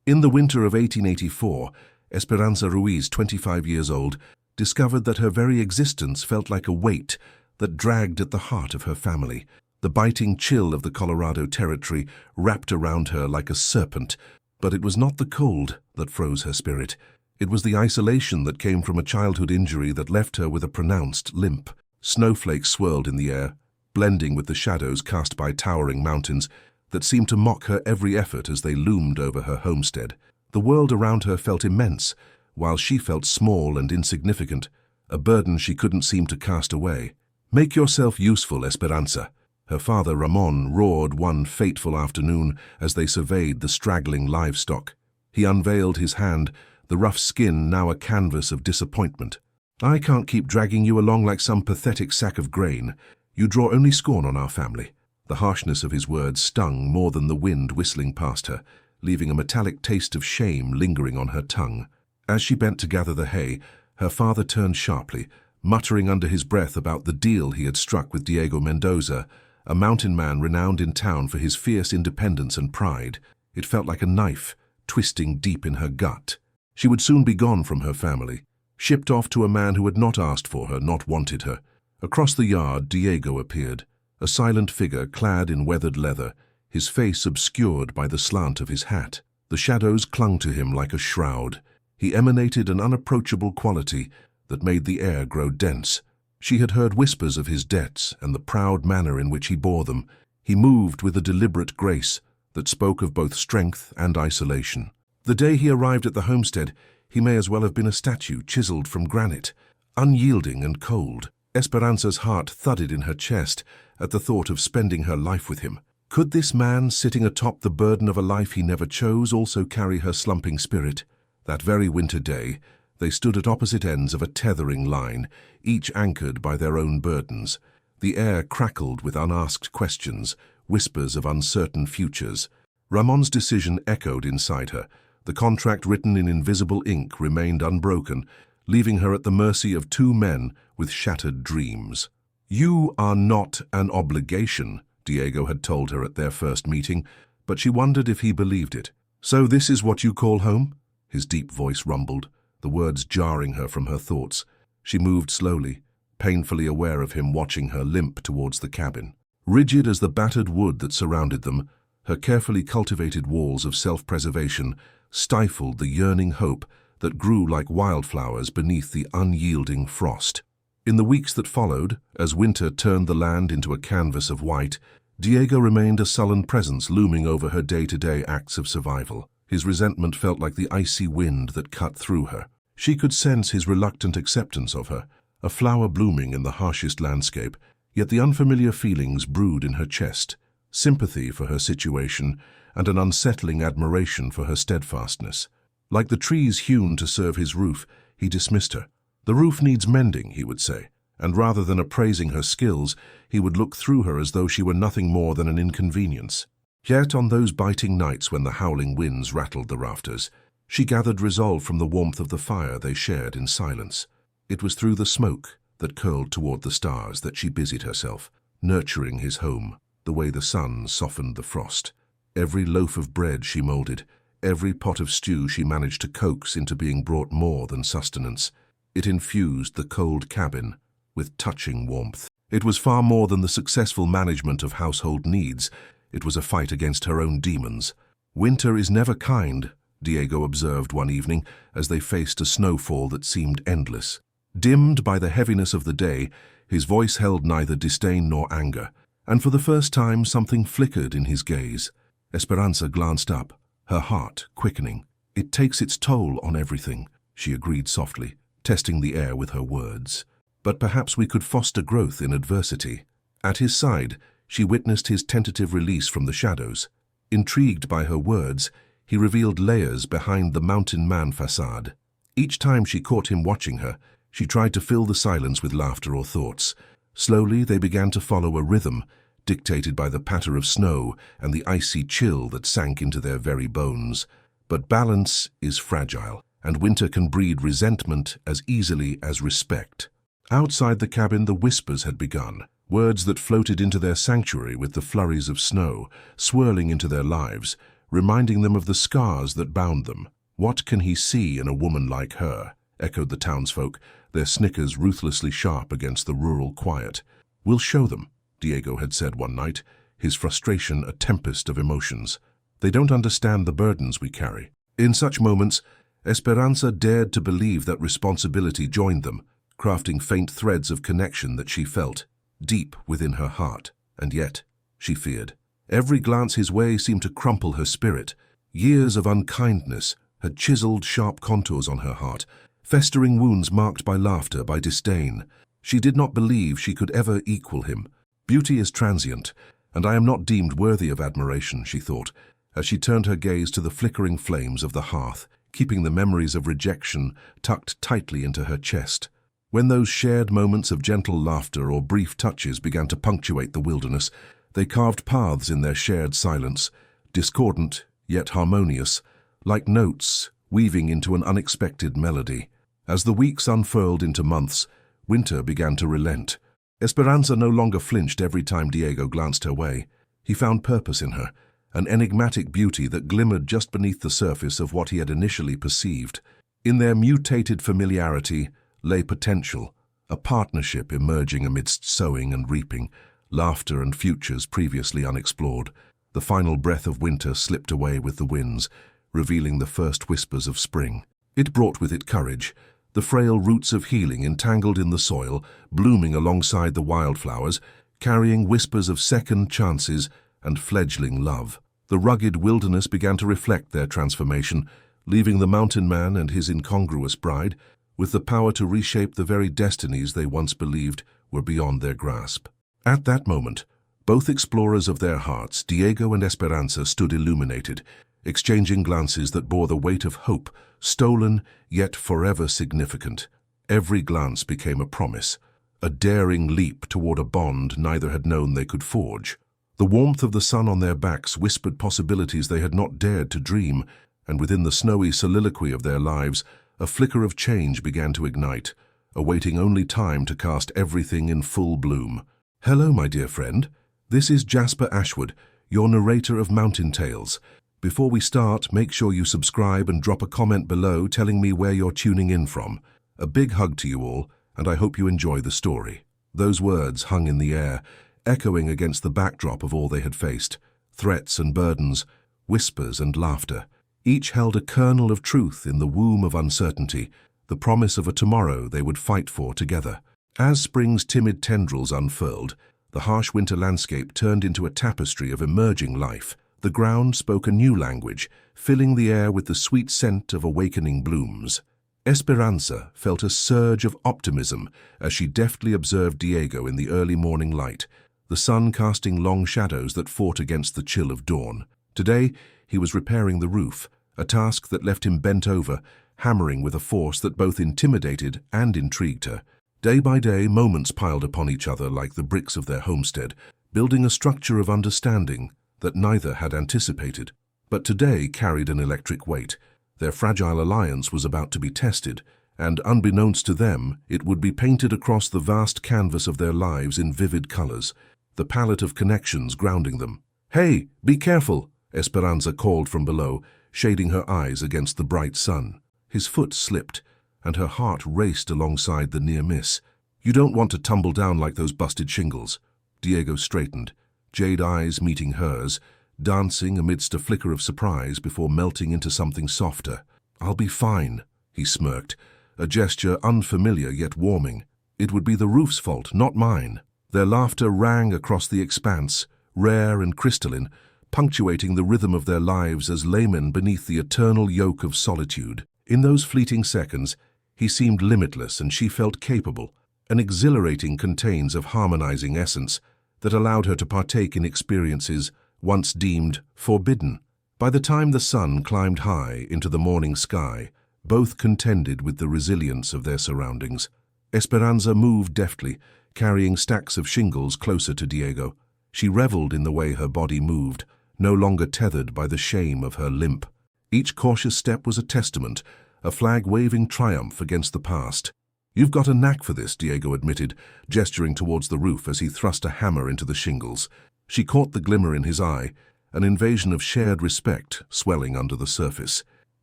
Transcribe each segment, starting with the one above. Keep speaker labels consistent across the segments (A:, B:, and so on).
A: In the winter of 1884, Esperanza Ruiz, 25 years old, discovered that her very existence felt like a weight that dragged at the heart of her family. The biting chill of the Colorado Territory wrapped around her like a serpent, but it was not the cold that froze her spirit. It was the isolation that came from a childhood injury that left her with a pronounced limp. Snowflakes swirled in the air, blending with the shadows cast by towering mountains that seemed to mock her every effort as they loomed over her homestead. The world around her felt immense, while she felt small and insignificant, a burden she couldn't seem to cast away. "Make yourself useful, Esperanza," her father Ramon roared one fateful afternoon as they surveyed the straggling livestock. He unveiled his hand, the rough skin now a canvas of disappointment. "I can't keep dragging you along like some pathetic sack of grain. You draw only scorn on our family." The harshness of his words stung more than the wind whistling past her, leaving a metallic taste of shame lingering on her tongue. As she bent to gather the hay, her father turned sharply, muttering under his breath about the deal he had struck with Diego Mendoza, a mountain man renowned in town for his fierce independence and pride. It felt like a knife, twisting deep in her gut. She would soon be gone from her family, shipped off to a man who had not asked for her, not wanted her. Across the yard, Diego appeared, a silent figure clad in weathered leather, his face obscured by the slant of his hat. The shadows clung to him like a shroud. He emanated an unapproachable quality that made the air grow dense. She had heard whispers of his debts and the proud manner in which he bore them. He moved with a deliberate grace that spoke of both strength and isolation. The day he arrived at the homestead, he may as well have been a statue chiseled from granite, unyielding and cold. Esperanza's heart thudded in her chest at the thought of spending her life with him. Could this man, sitting atop the burden of a life he never chose, also carry her slumping spirit? That very winter day, they stood at opposite ends of a tethering line, each anchored by their own burdens. The air crackled with unasked questions, whispers of uncertain futures. Ramon's decision echoed inside her. The contract written in invisible ink remained unbroken, leaving her at the mercy of two men with shattered dreams. "You are not an obligation," Diego had told her at their first meeting, but she wondered if he believed it. "So this is what you call home?" His deep voice rumbled, the words jarring her from her thoughts. She moved slowly, painfully aware of him watching her limp towards the cabin. Rigid as the battered wood that surrounded them, her carefully cultivated walls of self-preservation stifled the yearning hope that grew like wildflowers beneath the unyielding frost. In the weeks that followed, as winter turned the land into a canvas of white, Diego remained a sullen presence looming over her day-to-day acts of survival. His resentment felt like the icy wind that cut through her. She could sense his reluctant acceptance of her, a flower blooming in the harshest landscape, yet the unfamiliar feelings brewed in her chest, sympathy for her situation and an unsettling admiration for her steadfastness. Like the trees hewn to serve his roof, he dismissed her. "The roof needs mending," he would say, and rather than appraising her skills, he would look through her as though she were nothing more than an inconvenience. Yet on those biting nights when the howling winds rattled the rafters, she gathered resolve from the warmth of the fire they shared in silence. It was through the smoke that curled toward the stars that she busied herself, nurturing his home, the way the sun softened the frost. Every loaf of bread she molded, every pot of stew she managed to coax into being brought more than sustenance. It infused the cold cabin with touching warmth. It was far more than the successful management of household needs. It was a fight against her own demons. "Winter is never kind," Diego observed one evening as they faced a snowfall that seemed endless. Dimmed by the heaviness of the day, his voice held neither disdain nor anger, and for the first time something flickered in his gaze. Esperanza glanced up, her heart quickening. "It takes its toll on everything," she agreed softly, testing the air with her words. "But perhaps we could foster growth in adversity." At his side, she witnessed his tentative release from the shadows. Intrigued by her words, he revealed layers behind the mountain man facade. Each time she caught him watching her, she tried to fill the silence with laughter or thoughts. Slowly, they began to follow a rhythm, dictated by the patter of snow and the icy chill that sank into their very bones. But balance is fragile, and winter can breed resentment as easily as respect. Outside the cabin, the whispers had begun, words that floated into their sanctuary with the flurries of snow, swirling into their lives, reminding them of the scars that bound them. "What can he see in a woman like her?" echoed the townsfolk, their snickers ruthlessly sharp against the rural quiet. "We'll show them," Diego had said one night, his frustration a tempest of emotions. "They don't understand the burdens we carry." In such moments, Esperanza dared to believe that responsibility joined them, crafting faint threads of connection that she felt, deep within her heart. And yet, she feared. Every glance his way seemed to crumple her spirit. Years of unkindness had chiseled sharp contours on her heart, festering wounds marked by laughter, by disdain. She did not believe she could ever equal him. "Beauty is transient, and I am not deemed worthy of admiration," she thought, as she turned her gaze to the flickering flames of the hearth, keeping the memories of rejection tucked tightly into her chest. When those shared moments of gentle laughter or brief touches began to punctuate the wilderness, they carved paths in their shared silence, discordant yet harmonious, like notes weaving into an unexpected melody. As the weeks unfurled into months, winter began to relent. Esperanza no longer flinched every time Diego glanced her way. He found purpose in her, an enigmatic beauty that glimmered just beneath the surface of what he had initially perceived. In their mutated familiarity lay potential, a partnership emerging amidst sowing and reaping, laughter and futures previously unexplored. The final breath of winter slipped away with the winds, revealing the first whispers of spring. It brought with it courage, the frail roots of healing entangled in the soil, blooming alongside the wildflowers, carrying whispers of second chances and fledgling love. The rugged wilderness began to reflect their transformation, leaving the mountain man and his incongruous bride with the power to reshape the very destinies they once believed were beyond their grasp. At that moment, both explorers of their hearts, Diego and Esperanza, stood illuminated, exchanging glances that bore the weight of hope, stolen yet forever significant. Every glance became a promise, a daring leap toward a bond neither had known they could forge. The warmth of the sun on their backs whispered possibilities they had not dared to dream, and within the snowy soliloquy of their lives, a flicker of change began to ignite, awaiting only time to cast everything in full bloom. "Hello, my dear friend. This is Jasper Ashwood, your narrator of Mountain Tales. Before we start, make sure you subscribe and drop a comment below telling me where you're tuning in from. A big hug to you all, and I hope you enjoy the story." Those words hung in the air, echoing against the backdrop of all they had faced. Threats and burdens, whispers and laughter. Each held a kernel of truth in the womb of uncertainty, the promise of a tomorrow they would fight for together. As spring's timid tendrils unfurled, the harsh winter landscape turned into a tapestry of emerging life. The ground spoke a new language, filling the air with the sweet scent of awakening blooms. Esperanza felt a surge of optimism as she deftly observed Diego in the early morning light, the sun casting long shadows that fought against the chill of dawn. Today, he was repairing the roof, a task that left him bent over, hammering with a force that both intimidated and intrigued her. Day by day, moments piled upon each other like the bricks of their homestead, building a structure of understanding that neither had anticipated. But today carried an electric weight. Their fragile alliance was about to be tested, and unbeknownst to them, it would be painted across the vast canvas of their lives in vivid colors, the palette of connections grounding them. "Hey, be careful!" Esperanza called from below, shading her eyes against the bright sun. His foot slipped, and her heart raced alongside the near miss. "You don't want to tumble down like those busted shingles." Diego straightened, jade eyes meeting hers, dancing amidst a flicker of surprise before melting into something softer. "I'll be fine," he smirked, a gesture unfamiliar yet warming. It would be the roof's fault, not mine. Their laughter rang across the expanse, rare and crystalline, punctuating the rhythm of their lives as laymen beneath the eternal yoke of solitude. In those fleeting seconds, he seemed limitless and she felt capable, an exhilarating contains of harmonizing essence that allowed her to partake in experiences once deemed forbidden. By the time the sun climbed high into the morning sky, both contended with the resilience of their surroundings. Esperanza moved deftly, carrying stacks of shingles closer to Diego. She reveled in the way her body moved, no longer tethered by the shame of her limp. Each cautious step was a testament, a flag-waving triumph against the past. "You've got a knack for this," Diego admitted, gesturing towards the roof as he thrust a hammer into the shingles. She caught the glimmer in his eye, an invasion of shared respect swelling under the surface.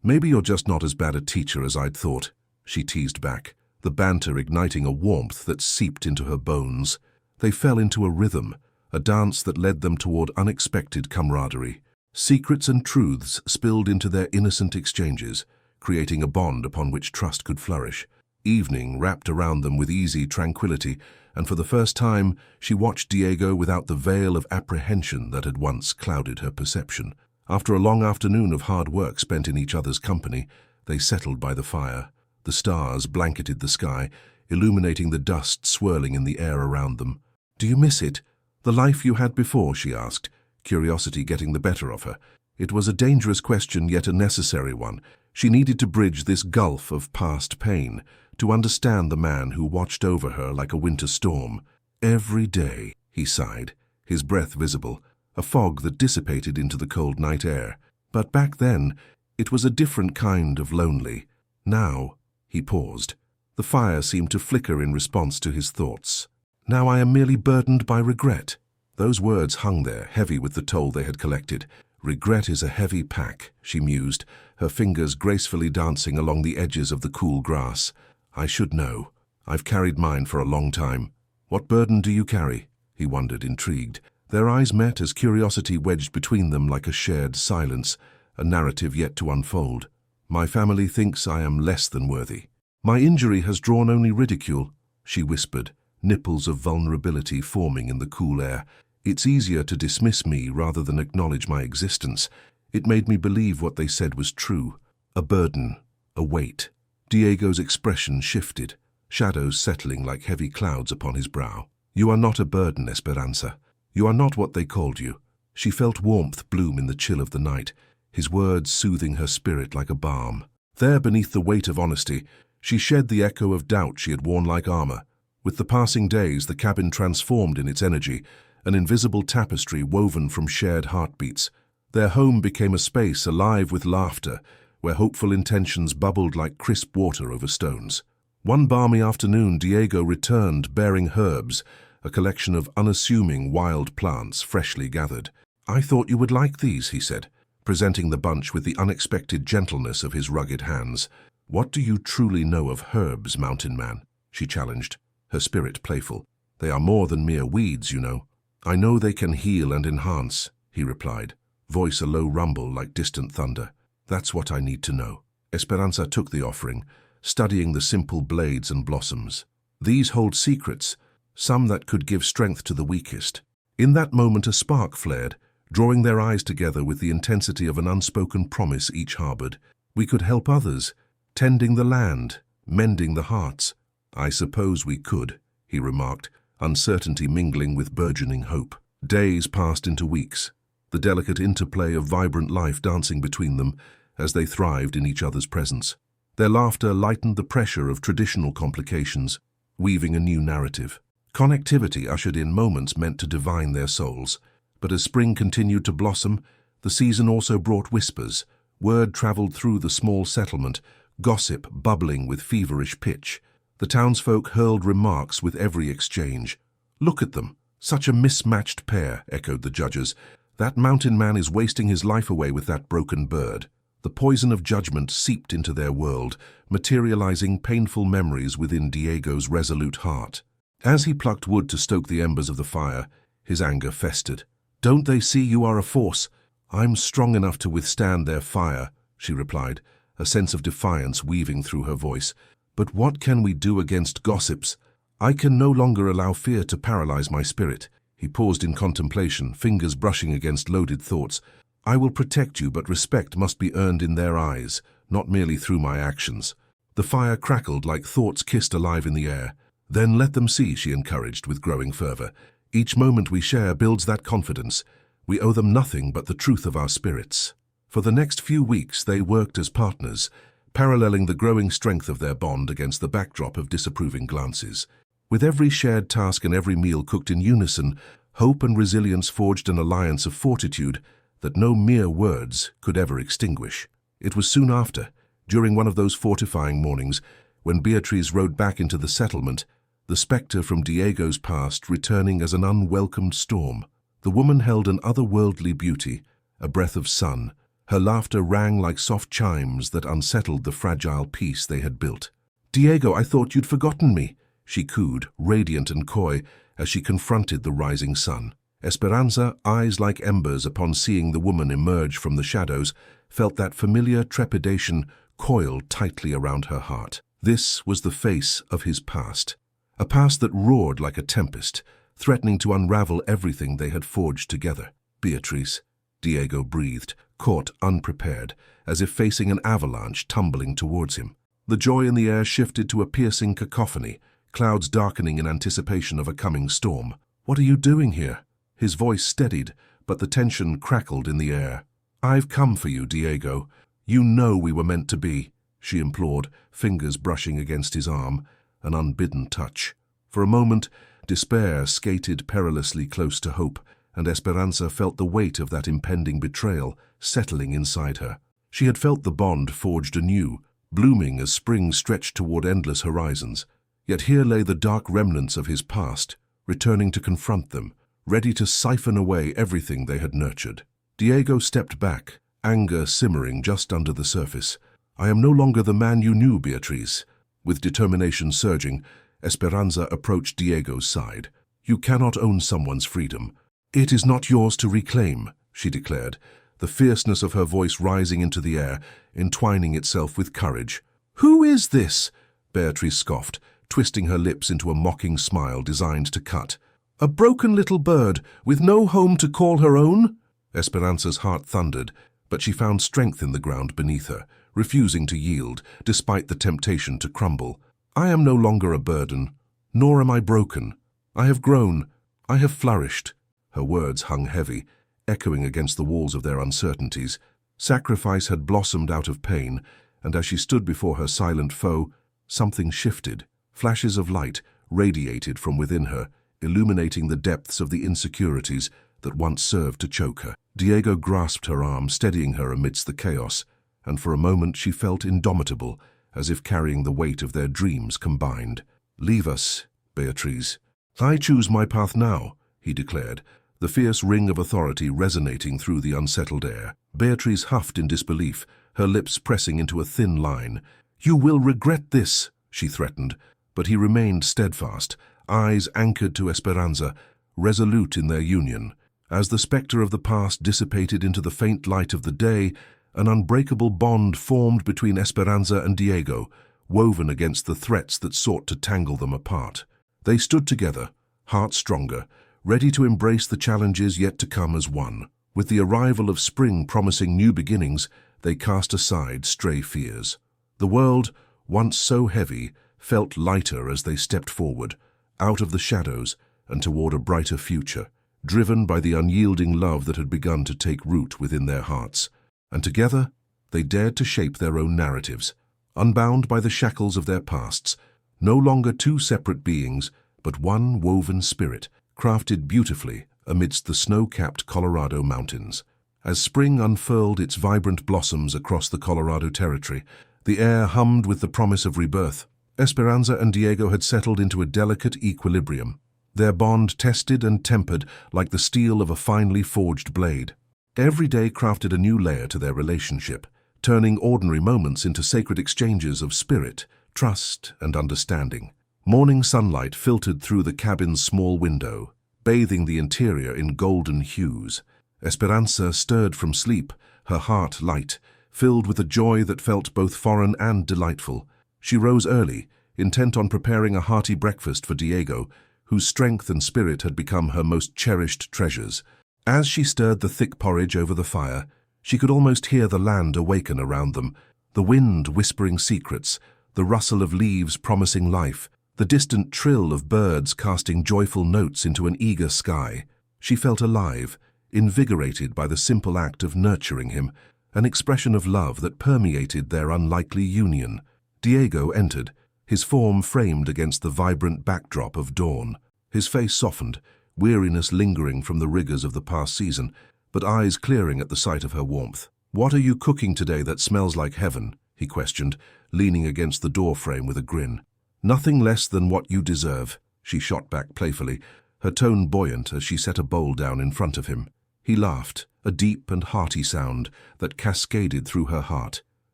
A: "Maybe you're just not as bad a teacher as I'd thought," she teased back, the banter igniting a warmth that seeped into her bones. They fell into a rhythm, a dance that led them toward unexpected camaraderie. Secrets and truths spilled into their innocent exchanges, creating a bond upon which trust could flourish. Evening wrapped around them with easy tranquility, and for the first time she watched Diego without the veil of apprehension that had once clouded her perception. After a long afternoon of hard work spent in each other's company, they settled by the fire. The stars blanketed the sky, illuminating the dust swirling in the air around them. "Do you miss it? The life you had before?" she asked, curiosity getting the better of her. It was a dangerous question, yet a necessary one. She needed to bridge this gulf of past pain, to understand the man who watched over her like a winter storm. "Every day," he sighed, his breath visible, a fog that dissipated into the cold night air. But back then, it was a different kind of lonely. Now, he paused. The fire seemed to flicker in response to his thoughts. "Now I am merely burdened by regret." Those words hung there, heavy with the toll they had collected. "Regret is a heavy pack," she mused, her fingers gracefully dancing along the edges of the cool grass. "I should know. I've carried mine for a long time." "What burden do you carry?" he wondered, intrigued. Their eyes met as curiosity wedged between them like a shared silence, a narrative yet to unfold. "My family thinks I am less than worthy. My injury has drawn only ridicule," she whispered, nipples of vulnerability forming in the cool air. "It's easier to dismiss me rather than acknowledge my existence. It made me believe what they said was true. A burden, a weight." Diego's expression shifted, shadows settling like heavy clouds upon his brow. "You are not a burden, Esperanza. You are not what they called you." She felt warmth bloom in the chill of the night, his words soothing her spirit like a balm. There, beneath the weight of honesty, she shed the echo of doubt she had worn like armor. With the passing days, the cabin transformed in its energy, an invisible tapestry woven from shared heartbeats. Their home became a space alive with laughter, where hopeful intentions bubbled like crisp water over stones. One balmy afternoon, Diego returned bearing herbs, a collection of unassuming wild plants freshly gathered. "I thought you would like these," he said, presenting the bunch with the unexpected gentleness of his rugged hands. "What do you truly know of herbs, mountain man?" she challenged, her spirit playful. "They are more than mere weeds, you know." "I know they can heal and enhance," he replied, voice a low rumble like distant thunder. "That's what I need to know." Esperanza took the offering, studying the simple blades and blossoms. "These hold secrets, some that could give strength to the weakest." In that moment a spark flared, drawing their eyes together with the intensity of an unspoken promise each harbored. "We could help others, tending the land, mending the hearts." "I suppose we could," he remarked, uncertainty mingling with burgeoning hope. Days passed into weeks, the delicate interplay of vibrant life dancing between them as they thrived in each other's presence. Their laughter lightened the pressure of traditional complications, weaving a new narrative. Connectivity ushered in moments meant to divine their souls. But as spring continued to blossom, the season also brought whispers. Word traveled through the small settlement, gossip bubbling with feverish pitch. The townsfolk hurled remarks with every exchange. "Look at them, such a mismatched pair," echoed the judges. "That mountain man is wasting his life away with that broken bird." The poison of judgment seeped into their world, materializing painful memories within Diego's resolute heart. As he plucked wood to stoke the embers of the fire, his anger festered. "Don't they see you are a force?" "I'm strong enough to withstand their fire," she replied, a sense of defiance weaving through her voice. "But what can we do against gossips? I can no longer allow fear to paralyze my spirit." He paused in contemplation, fingers brushing against loaded thoughts. "I will protect you, but respect must be earned in their eyes, not merely through my actions." The fire crackled like thoughts kissed alive in the air. "Then let them see," she encouraged with growing fervor. "Each moment we share builds that confidence. We owe them nothing but the truth of our spirits." For the next few weeks they worked as partners, paralleling the growing strength of their bond against the backdrop of disapproving glances. With every shared task and every meal cooked in unison, hope and resilience forged an alliance of fortitude that no mere words could ever extinguish. It was soon after, during one of those fortifying mornings, when Beatriz rode back into the settlement, the spectre from Diego's past returning as an unwelcomed storm. The woman held an otherworldly beauty, a breath of sun. Her laughter rang like soft chimes that unsettled the fragile peace they had built. "Diego, I thought you'd forgotten me," she cooed, radiant and coy, as she confronted the rising sun. Esperanza, eyes like embers upon seeing the woman emerge from the shadows, felt that familiar trepidation coiled tightly around her heart. This was the face of his past, a past that roared like a tempest, threatening to unravel everything they had forged together. "Beatrice," Diego breathed, caught unprepared, as if facing an avalanche tumbling towards him. The joy in the air shifted to a piercing cacophony, clouds darkening in anticipation of a coming storm. "What are you doing here?" His voice steadied, but the tension crackled in the air. "I've come for you, Diego. You know we were meant to be," she implored, fingers brushing against his arm, an unbidden touch. For a moment, despair skated perilously close to hope, and Esperanza felt the weight of that impending betrayal settling inside her. She had felt the bond forged anew, blooming as spring stretched toward endless horizons. Yet here lay the dark remnants of his past, returning to confront them, ready to siphon away everything they had nurtured. Diego stepped back, anger simmering just under the surface. "I am no longer the man you knew, Beatrice." With determination surging, Esperanza approached Diego's side. "You cannot own someone's freedom. It is not yours to reclaim," she declared, the fierceness of her voice rising into the air, entwining itself with courage. "Who is this?" Beatrice scoffed, twisting her lips into a mocking smile designed to cut. "A broken little bird, with no home to call her own?" Esperanza's heart thundered, but she found strength in the ground beneath her, refusing to yield, despite the temptation to crumble. "I am no longer a burden, nor am I broken. I have grown, I have flourished." Her words hung heavy, echoing against the walls of their uncertainties. Sacrifice had blossomed out of pain, and as she stood before her silent foe, something shifted. Flashes of light radiated from within her, illuminating the depths of the insecurities that once served to choke her. Diego grasped her arm, steadying her amidst the chaos, and for a moment she felt indomitable, as if carrying the weight of their dreams combined. "Leave us, Beatrice. I choose my path now," he declared, the fierce ring of authority resonating through the unsettled air. Beatrice huffed in disbelief, her lips pressing into a thin line. "You will regret this," she threatened, but he remained steadfast, eyes anchored to Esperanza, resolute in their union. As the spectre of the past dissipated into the faint light of the day, an unbreakable bond formed between Esperanza and Diego, woven against the threats that sought to tangle them apart. They stood together, hearts stronger, ready to embrace the challenges yet to come as one. With the arrival of spring promising new beginnings, they cast aside stray fears. The world, once so heavy, felt lighter as they stepped forward, out of the shadows and toward a brighter future, driven by the unyielding love that had begun to take root within their hearts. And together, they dared to shape their own narratives, unbound by the shackles of their pasts, no longer two separate beings, but one woven spirit, crafted beautifully amidst the snow-capped Colorado mountains. As spring unfurled its vibrant blossoms across the Colorado Territory, the air hummed with the promise of rebirth. Esperanza and Diego had settled into a delicate equilibrium, their bond tested and tempered like the steel of a finely forged blade. Every day crafted a new layer to their relationship, turning ordinary moments into sacred exchanges of spirit, trust, and understanding. Morning sunlight filtered through the cabin's small window, bathing the interior in golden hues. Esperanza stirred from sleep, her heart light, filled with a joy that felt both foreign and delightful. She rose early, intent on preparing a hearty breakfast for Diego, whose strength and spirit had become her most cherished treasures. As she stirred the thick porridge over the fire, she could almost hear the land awaken around them, the wind whispering secrets, the rustle of leaves promising life, the distant trill of birds casting joyful notes into an eager sky. She felt alive, invigorated by the simple act of nurturing him, an expression of love that permeated their unlikely union. Diego entered, his form framed against the vibrant backdrop of dawn. His face softened, weariness lingering from the rigors of the past season, but eyes clearing at the sight of her warmth. "What are you cooking today that smells like heaven?" he questioned, leaning against the doorframe with a grin. "Nothing less than what you deserve," she shot back playfully, her tone buoyant as she set a bowl down in front of him. He laughed, a deep and hearty sound that cascaded through her heart,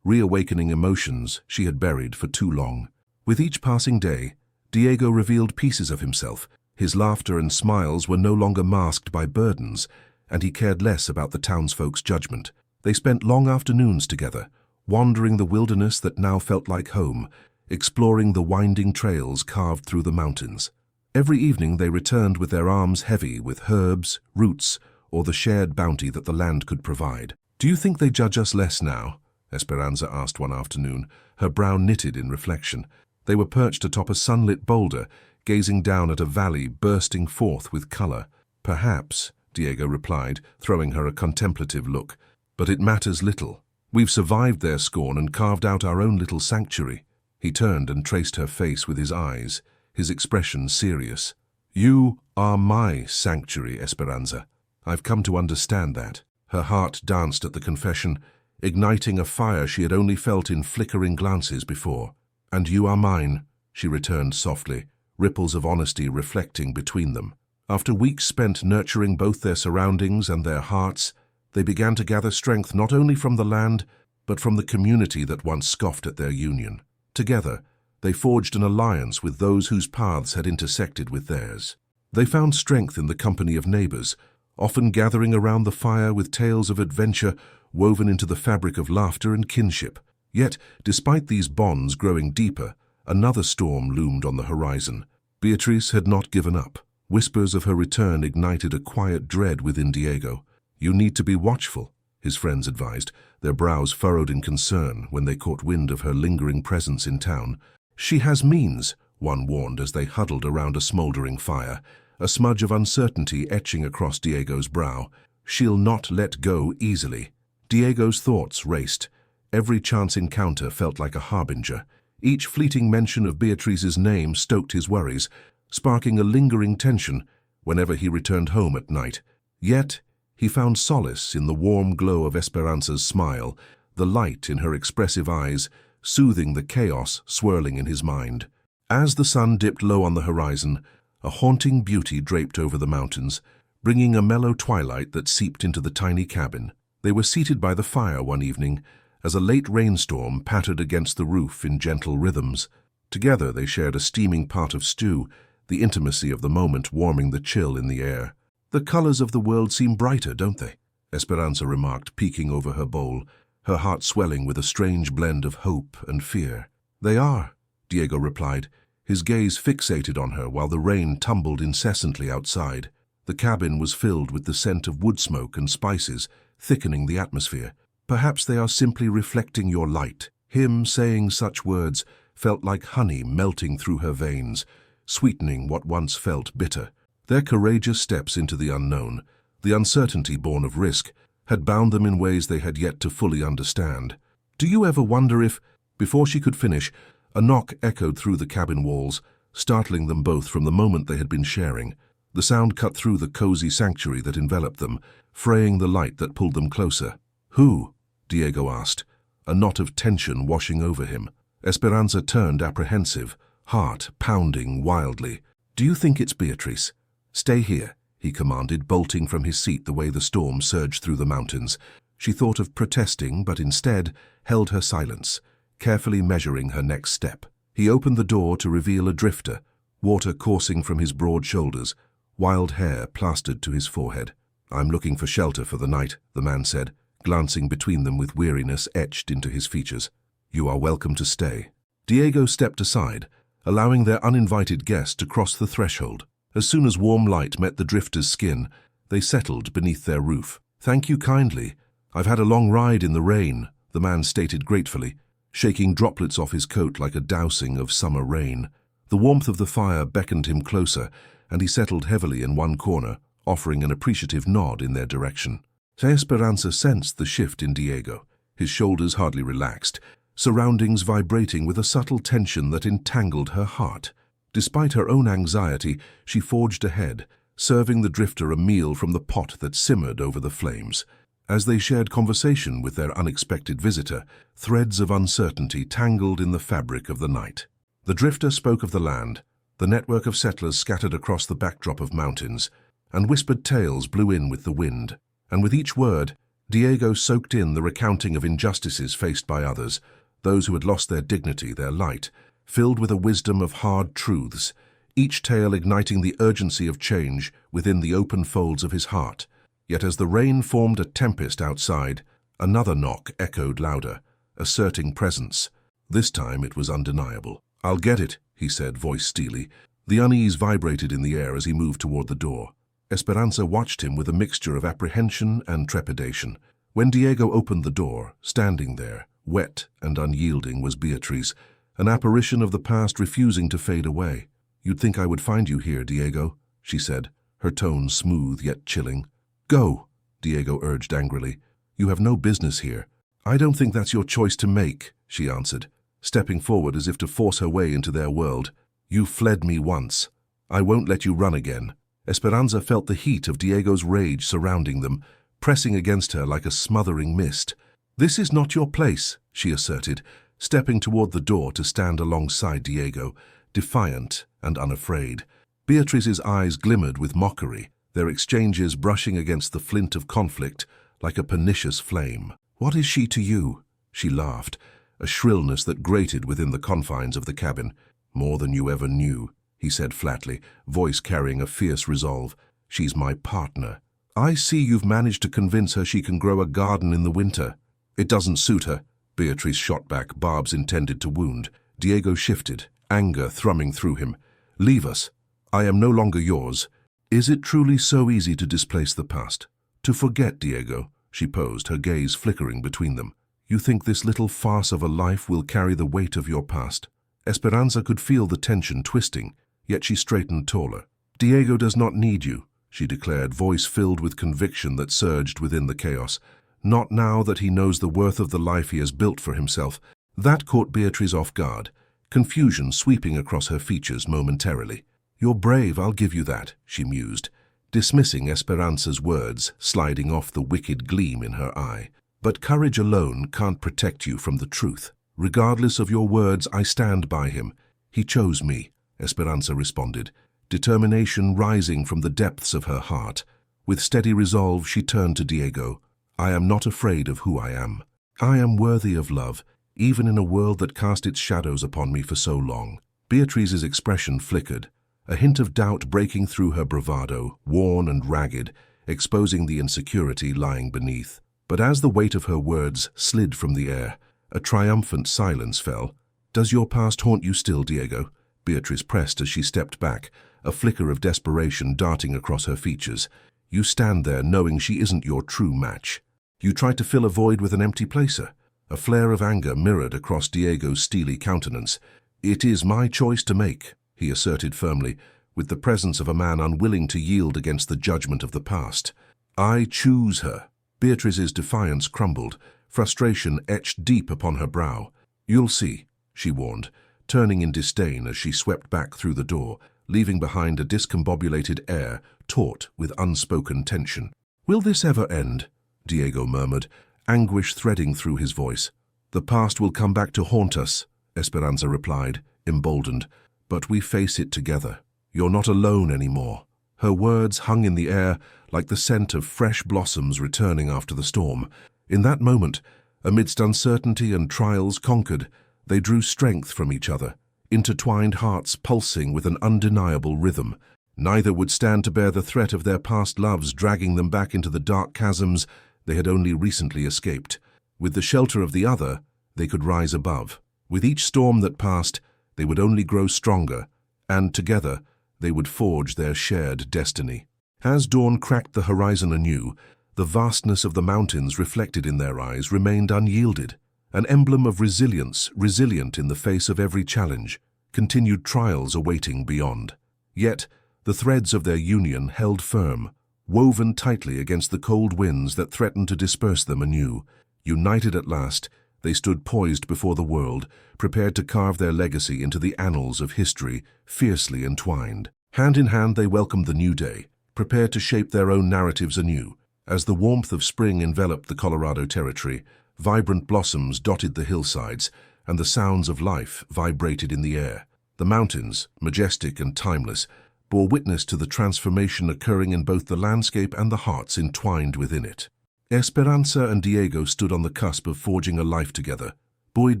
A: reawakening emotions she had buried for too long. With each passing day, Diego revealed pieces of himself. His laughter and smiles were no longer masked by burdens, and he cared less about the townsfolk's judgment. They spent long afternoons together, wandering the wilderness that now felt like home, exploring the winding trails carved through the mountains. Every evening they returned with their arms heavy with herbs, roots, or the shared bounty that the land could provide. "Do you think they judge us less now?" Esperanza asked one afternoon, her brow knitted in reflection. They were perched atop a sunlit boulder, gazing down at a valley bursting forth with color. "Perhaps," Diego replied, throwing her a contemplative look, "but it matters little. We've survived their scorn and carved out our own little sanctuary." He turned and traced her face with his eyes, his expression serious. "You are my sanctuary, Esperanza. I've come to understand that." Her heart danced at the confession, igniting a fire she had only felt in flickering glances before. "And you are mine," she returned softly, ripples of honesty reflecting between them. After weeks spent nurturing both their surroundings and their hearts, they began to gather strength not only from the land, but from the community that once scoffed at their union. Together, they forged an alliance with those whose paths had intersected with theirs. They found strength in the company of neighbors, often gathering around the fire with tales of adventure woven into the fabric of laughter and kinship. Yet, despite these bonds growing deeper, another storm loomed on the horizon. Beatriz had not given up. Whispers of her return ignited a quiet dread within Diego. "You need to be watchful," his friends advised, their brows furrowed in concern when they caught wind of her lingering presence in town. "She has means," one warned as they huddled around a smoldering fire, a smudge of uncertainty etching across Diego's brow. "She'll not let go easily." Diego's thoughts raced. Every chance encounter felt like a harbinger. Each fleeting mention of Beatriz's name stoked his worries, sparking a lingering tension whenever he returned home at night. Yet, he found solace in the warm glow of Esperanza's smile, the light in her expressive eyes, soothing the chaos swirling in his mind. As the sun dipped low on the horizon, a haunting beauty draped over the mountains, bringing a mellow twilight that seeped into the tiny cabin. They were seated by the fire one evening, as a late rainstorm pattered against the roof in gentle rhythms. Together they shared a steaming pot of stew, the intimacy of the moment warming the chill in the air. "The colors of the world seem brighter, don't they?" Esperanza remarked, peeking over her bowl, her heart swelling with a strange blend of hope and fear. "They are," Diego replied, his gaze fixated on her while the rain tumbled incessantly outside. The cabin was filled with the scent of wood smoke and spices, thickening the atmosphere. "Perhaps they are simply reflecting your light." Him saying such words felt like honey melting through her veins, sweetening what once felt bitter. Their courageous steps into the unknown, the uncertainty born of risk, had bound them in ways they had yet to fully understand. "Do you ever wonder if—" Before she could finish, a knock echoed through the cabin walls, startling them both from the moment they had been sharing. The sound cut through the cozy sanctuary that enveloped them, fraying the light that pulled them closer. "Who?" Diego asked, a knot of tension washing over him. Esperanza turned apprehensive, heart pounding wildly. "Do you think it's Beatriz?" "Stay here," he commanded, bolting from his seat the way the storm surged through the mountains. She thought of protesting, but instead held her silence, carefully measuring her next step. He opened the door to reveal a drifter, water coursing from his broad shoulders, wild hair plastered to his forehead. "I'm looking for shelter for the night," the man said, glancing between them with weariness etched into his features. "You are welcome to stay." Diego stepped aside, allowing their uninvited guest to cross the threshold. As soon as warm light met the drifter's skin, they settled beneath their roof. "Thank you kindly. I've had a long ride in the rain," the man stated gratefully, shaking droplets off his coat like a dousing of summer rain. The warmth of the fire beckoned him closer, and he settled heavily in one corner, offering an appreciative nod in their direction. Esperanza sensed the shift in Diego, his shoulders hardly relaxed, surroundings vibrating with a subtle tension that entangled her heart. Despite her own anxiety, she forged ahead, serving the drifter a meal from the pot that simmered over the flames. As they shared conversation with their unexpected visitor, threads of uncertainty tangled in the fabric of the night. The drifter spoke of the land, the network of settlers scattered across the backdrop of mountains, and whispered tales blew in with the wind. And with each word, Diego soaked in the recounting of injustices faced by others, those who had lost their dignity, their light, filled with a wisdom of hard truths, each tale igniting the urgency of change within the open folds of his heart. Yet as the rain formed a tempest outside, another knock echoed louder, asserting presence. This time it was undeniable. "I'll get it," he said, voice steely. The unease vibrated in the air as he moved toward the door. Esperanza watched him with a mixture of apprehension and trepidation. When Diego opened the door, standing there, wet and unyielding, was Beatriz, an apparition of the past refusing to fade away. "You'd think I would find you here, Diego," she said, her tone smooth yet chilling. "Go," Diego urged angrily. "You have no business here." "I don't think that's your choice to make," she answered, stepping forward as if to force her way into their world. "You fled me once. I won't let you run again." Esperanza felt the heat of Diego's rage surrounding them, pressing against her like a smothering mist. "This is not your place," she asserted, stepping toward the door to stand alongside Diego, defiant and unafraid. Beatriz's eyes glimmered with mockery, their exchanges brushing against the flint of conflict like a pernicious flame. "What is she to you?" she laughed, a shrillness that grated within the confines of the cabin. "More than you ever knew," he said flatly, voice carrying a fierce resolve. "She's my partner." "I see you've managed to convince her she can grow a garden in the winter." "It doesn't suit her." Beatriz shot back, barbs intended to wound. Diego shifted, anger thrumming through him. "Leave us. I am no longer yours." "Is it truly so easy to displace the past? To forget, Diego?" she posed, her gaze flickering between them. "You think this little farce of a life will carry the weight of your past?" Esperanza could feel the tension twisting, yet she straightened taller. "Diego does not need you," she declared, voice filled with conviction that surged within the chaos. "Not now that he knows the worth of the life he has built for himself." That caught Beatriz off guard, confusion sweeping across her features momentarily. "You're brave, I'll give you that," she mused, dismissing Esperanza's words, sliding off the wicked gleam in her eye. "But courage alone can't protect you from the truth. Regardless of your words, I stand by him. He chose me," Esperanza responded, determination rising from the depths of her heart. With steady resolve, she turned to Diego. "I am not afraid of who I am. I am worthy of love, even in a world that cast its shadows upon me for so long." Beatriz's expression flickered, a hint of doubt breaking through her bravado, worn and ragged, exposing the insecurity lying beneath. But as the weight of her words slid from the air, a triumphant silence fell. "Does your past haunt you still, Diego?" Beatriz pressed as she stepped back, a flicker of desperation darting across her features. "You stand there knowing she isn't your true match. You tried to fill a void with an empty placer." A flare of anger mirrored across Diego's steely countenance. "It is my choice to make," he asserted firmly, with the presence of a man unwilling to yield against the judgment of the past. "I choose her." Beatriz's defiance crumbled, frustration etched deep upon her brow. "You'll see," she warned, turning in disdain as she swept back through the door, leaving behind a discombobulated air taut with unspoken tension. "Will this ever end?" Diego murmured, anguish threading through his voice. "The past will come back to haunt us," Esperanza replied, emboldened, "but we face it together. You're not alone anymore." Her words hung in the air like the scent of fresh blossoms returning after the storm. In that moment, amidst uncertainty and trials conquered, they drew strength from each other, intertwined hearts pulsing with an undeniable rhythm. Neither would stand to bear the threat of their past loves dragging them back into the dark chasms they had only recently escaped. With the shelter of the other, they could rise above. With each storm that passed, they would only grow stronger, and together they would forge their shared destiny. As dawn cracked the horizon anew, the vastness of the mountains reflected in their eyes remained unyielded, an emblem of resilience, resilient in the face of every challenge, continued trials awaiting beyond. Yet, the threads of their union held firm, woven tightly against the cold winds that threatened to disperse them anew. United at last, they stood poised before the world, prepared to carve their legacy into the annals of history, fiercely entwined. Hand in hand they welcomed the new day, prepared to shape their own narratives anew. As the warmth of spring enveloped the Colorado Territory, vibrant blossoms dotted the hillsides, and the sounds of life vibrated in the air. The mountains, majestic and timeless, bore witness to the transformation occurring in both the landscape and the hearts entwined within it. Esperanza and Diego stood on the cusp of forging a life together, buoyed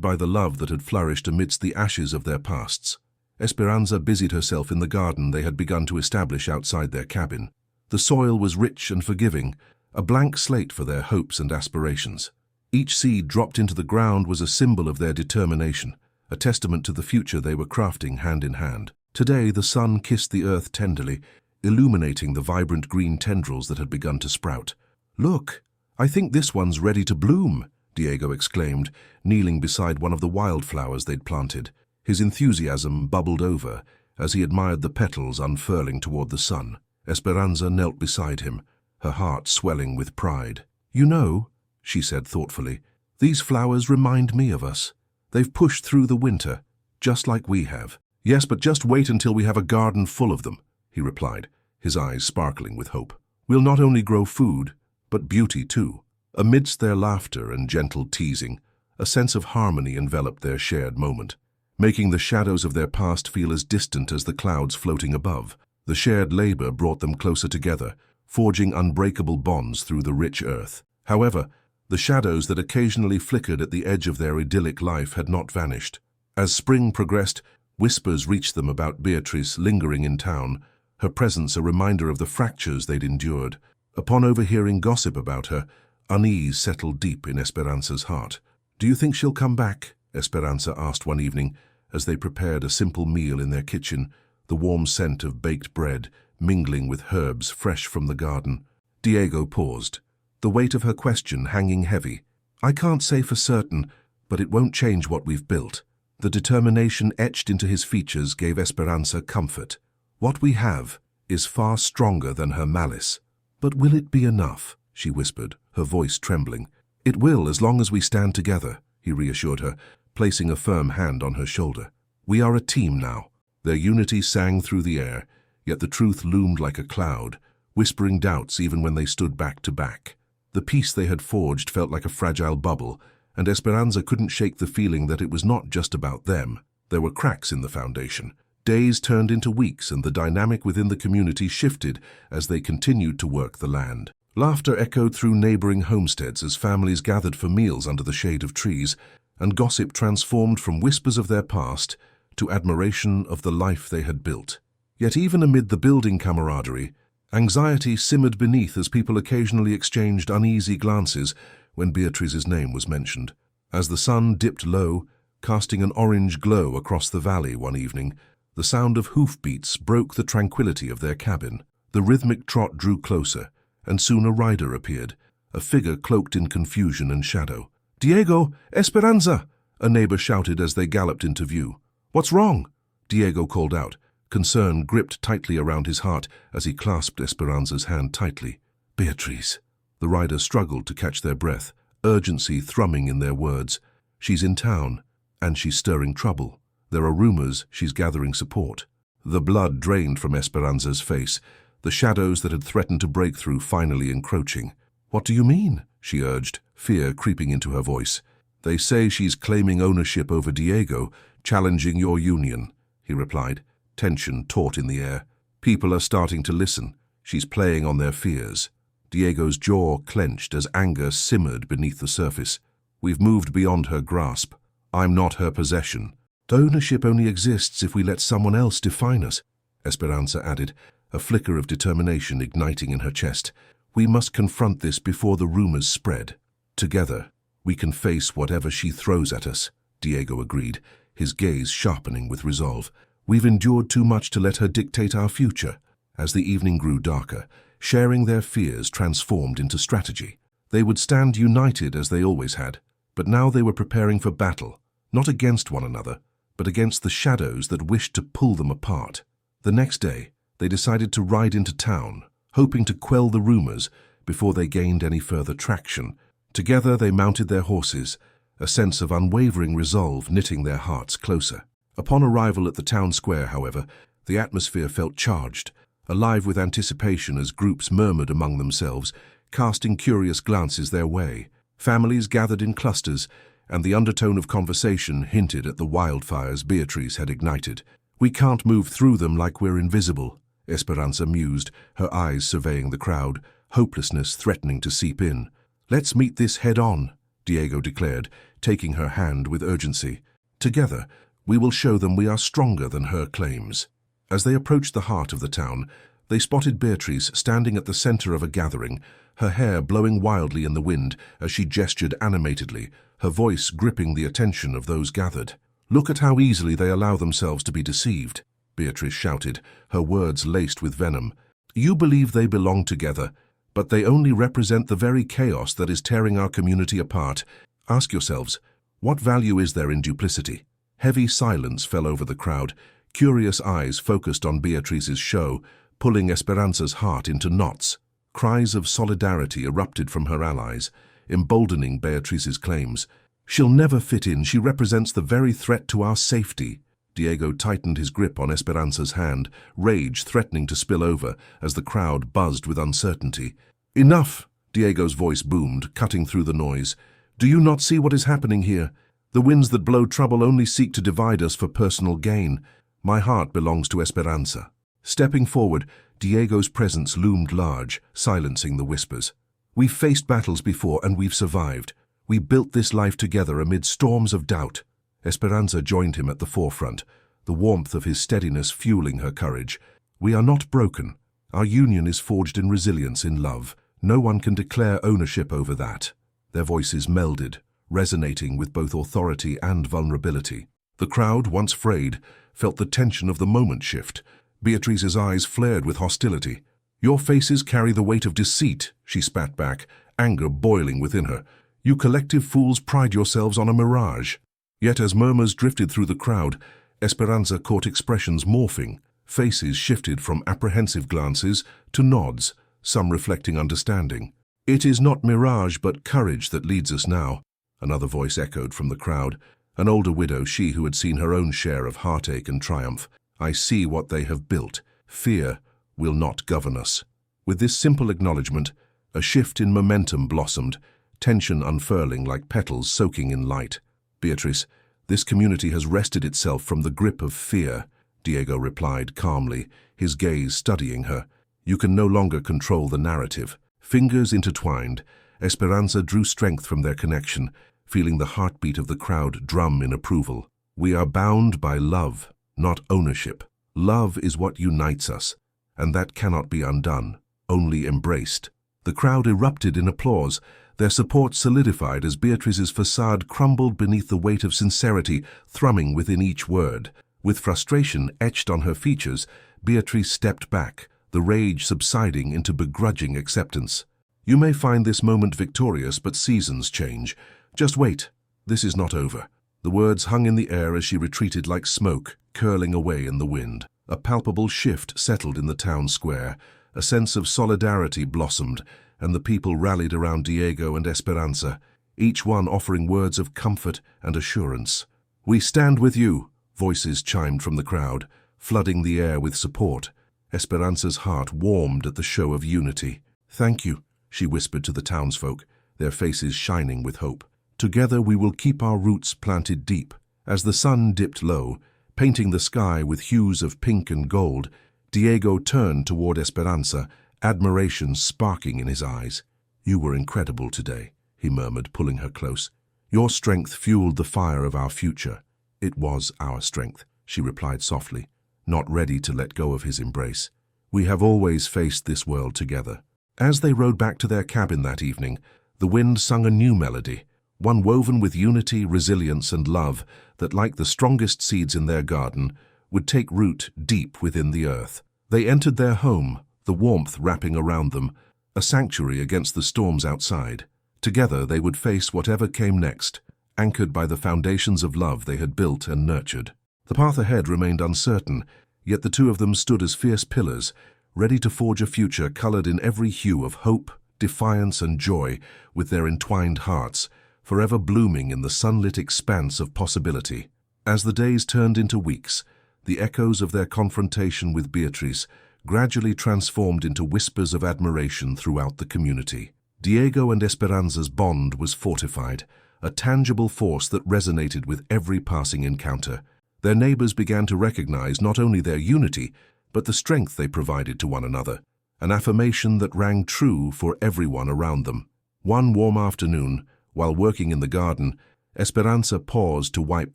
A: by the love that had flourished amidst the ashes of their pasts. Esperanza busied herself in the garden they had begun to establish outside their cabin. The soil was rich and forgiving, a blank slate for their hopes and aspirations. Each seed dropped into the ground was a symbol of their determination, a testament to the future they were crafting hand in hand. Today, the sun kissed the earth tenderly, illuminating the vibrant green tendrils that had begun to sprout. "Look, I think this one's ready to bloom," Diego exclaimed, kneeling beside one of the wildflowers they'd planted. His enthusiasm bubbled over as he admired the petals unfurling toward the sun. Esperanza knelt beside him, her heart swelling with pride. "You know," she said thoughtfully, "these flowers remind me of us. They've pushed through the winter, just like we have." "Yes, but just wait until we have a garden full of them," he replied, his eyes sparkling with hope. "We'll not only grow food, but beauty too." Amidst their laughter and gentle teasing, a sense of harmony enveloped their shared moment, making the shadows of their past feel as distant as the clouds floating above. The shared labor brought them closer together, forging unbreakable bonds through the rich earth. However, the shadows that occasionally flickered at the edge of their idyllic life had not vanished. As spring progressed, whispers reached them about Beatriz lingering in town, her presence a reminder of the fractures they'd endured. Upon overhearing gossip about her, unease settled deep in Esperanza's heart. "Do you think she'll come back?" Esperanza asked one evening as they prepared a simple meal in their kitchen, the warm scent of baked bread mingling with herbs fresh from the garden. Diego paused, the weight of her question hanging heavy. "I can't say for certain, but it won't change what we've built." The determination etched into his features gave Esperanza comfort. "What we have is far stronger than her malice." "But will it be enough?" she whispered, her voice trembling. "It will, as long as we stand together," he reassured her, placing a firm hand on her shoulder. "We are a team now." Their unity sang through the air, yet the truth loomed like a cloud, whispering doubts even when they stood back to back. The peace they had forged felt like a fragile bubble, and Esperanza couldn't shake the feeling that it was not just about them. There were cracks in the foundation. Days turned into weeks, and the dynamic within the community shifted as they continued to work the land. Laughter echoed through neighboring homesteads as families gathered for meals under the shade of trees, and gossip transformed from whispers of their past to admiration of the life they had built. Yet even amid the building camaraderie, anxiety simmered beneath as people occasionally exchanged uneasy glances when Beatriz's name was mentioned. As the sun dipped low, casting an orange glow across the valley one evening, the sound of hoofbeats broke the tranquility of their cabin. The rhythmic trot drew closer, and soon a rider appeared, a figure cloaked in confusion and shadow. "Diego! Esperanza!" a neighbor shouted as they galloped into view. "What's wrong?" Diego called out, concern gripped tightly around his heart as he clasped Esperanza's hand tightly. "Beatriz." The riders struggled to catch their breath, urgency thrumming in their words. "She's in town, and she's stirring trouble. There are rumors she's gathering support." The blood drained from Esperanza's face, the shadows that had threatened to break through finally encroaching. "What do you mean?" she urged, fear creeping into her voice. "They say she's claiming ownership over Diego, challenging your union," he replied, tension taut in the air. "People are starting to listen. She's playing on their fears." Diego's jaw clenched as anger simmered beneath the surface. "We've moved beyond her grasp. I'm not her possession." "Ownership only exists if we let someone else define us," Esperanza added, a flicker of determination igniting in her chest. "We must confront this before the rumors spread. Together, we can face whatever she throws at us," Diego agreed, his gaze sharpening with resolve. "We've endured too much to let her dictate our future." As the evening grew darker, sharing their fears transformed into strategy. They would stand united as they always had, but now they were preparing for battle, not against one another, but against the shadows that wished to pull them apart. The next day, they decided to ride into town, hoping to quell the rumors before they gained any further traction. Together they mounted their horses, a sense of unwavering resolve knitting their hearts closer. Upon arrival at the town square, however, the atmosphere felt charged, alive with anticipation as groups murmured among themselves, casting curious glances their way. Families gathered in clusters, and the undertone of conversation hinted at the wildfires Beatriz had ignited. "We can't move through them like we're invisible," Esperanza mused, her eyes surveying the crowd, hopelessness threatening to seep in. "Let's meet this head-on," Diego declared, taking her hand with urgency. "Together, we will show them we are stronger than her claims." As they approached the heart of the town, they spotted Beatriz standing at the center of a gathering, her hair blowing wildly in the wind as she gestured animatedly, her voice gripping the attention of those gathered. "Look at how easily they allow themselves to be deceived," Beatriz shouted, her words laced with venom. "You believe they belong together, but they only represent the very chaos that is tearing our community apart. Ask yourselves, what value is there in duplicity?" Heavy silence fell over the crowd, curious eyes focused on Beatriz's show, pulling Esperanza's heart into knots. Cries of solidarity erupted from her allies, emboldening Beatriz's claims. "She'll never fit in. She represents the very threat to our safety." Diego tightened his grip on Esperanza's hand, rage threatening to spill over as the crowd buzzed with uncertainty. "Enough!" Diego's voice boomed, cutting through the noise. "Do you not see what is happening here? The winds that blow trouble only seek to divide us for personal gain. My heart belongs to Esperanza." Stepping forward, Diego's presence loomed large, silencing the whispers. "We've faced battles before and we've survived. We built this life together amid storms of doubt." Esperanza joined him at the forefront, the warmth of his steadiness fueling her courage. "We are not broken. Our union is forged in resilience, in love. No one can declare ownership over that." Their voices melded, resonating with both authority and vulnerability. The crowd, once frayed, felt the tension of the moment shift. Beatriz's eyes flared with hostility. "Your faces carry the weight of deceit," she spat back, anger boiling within her. "You collective fools pride yourselves on a mirage." Yet as murmurs drifted through the crowd, Esperanza caught expressions morphing. Faces shifted from apprehensive glances to nods, some reflecting understanding. "It is not mirage but courage that leads us now," another voice echoed from the crowd. An older widow, she who had seen her own share of heartache and triumph. "I see what they have built. Fear will not govern us." With this simple acknowledgement, a shift in momentum blossomed, tension unfurling like petals soaking in light. "Beatriz, this community has wrested itself from the grip of fear," Diego replied calmly, his gaze studying her. "You can no longer control the narrative." Fingers intertwined, Esperanza drew strength from their connection, feeling the heartbeat of the crowd drum in approval. "We are bound by love, not ownership. Love is what unites us, and that cannot be undone, only embraced." The crowd erupted in applause, their support solidified as Beatriz's facade crumbled beneath the weight of sincerity thrumming within each word. With frustration etched on her features, Beatriz stepped back, the rage subsiding into begrudging acceptance. "You may find this moment victorious, but seasons change. Just wait. This is not over." The words hung in the air as she retreated like smoke, curling away in the wind. A palpable shift settled in the town square. A sense of solidarity blossomed, and the people rallied around Diego and Esperanza, each one offering words of comfort and assurance. "We stand with you," voices chimed from the crowd, flooding the air with support. Esperanza's heart warmed at the show of unity. "Thank you," she whispered to the townsfolk, their faces shining with hope. "Together we will keep our roots planted deep." As the sun dipped low, painting the sky with hues of pink and gold, Diego turned toward Esperanza, admiration sparking in his eyes. "You were incredible today," he murmured, pulling her close. "Your strength fueled the fire of our future." "It was our strength," she replied softly, not ready to let go of his embrace. "We have always faced this world together." As they rode back to their cabin that evening, the wind sung a new melody, one woven with unity, resilience, and love that, like the strongest seeds in their garden, would take root deep within the earth. They entered their home, the warmth wrapping around them, a sanctuary against the storms outside. Together they would face whatever came next, anchored by the foundations of love they had built and nurtured. The path ahead remained uncertain, yet the two of them stood as fierce pillars, ready to forge a future colored in every hue of hope, defiance, and joy, with their entwined hearts, forever blooming in the sunlit expanse of possibility. As the days turned into weeks, the echoes of their confrontation with Beatriz gradually transformed into whispers of admiration throughout the community. Diego and Esperanza's bond was fortified, a tangible force that resonated with every passing encounter. Their neighbors began to recognize not only their unity, but the strength they provided to one another, an affirmation that rang true for everyone around them. One warm afternoon, while working in the garden, Esperanza paused to wipe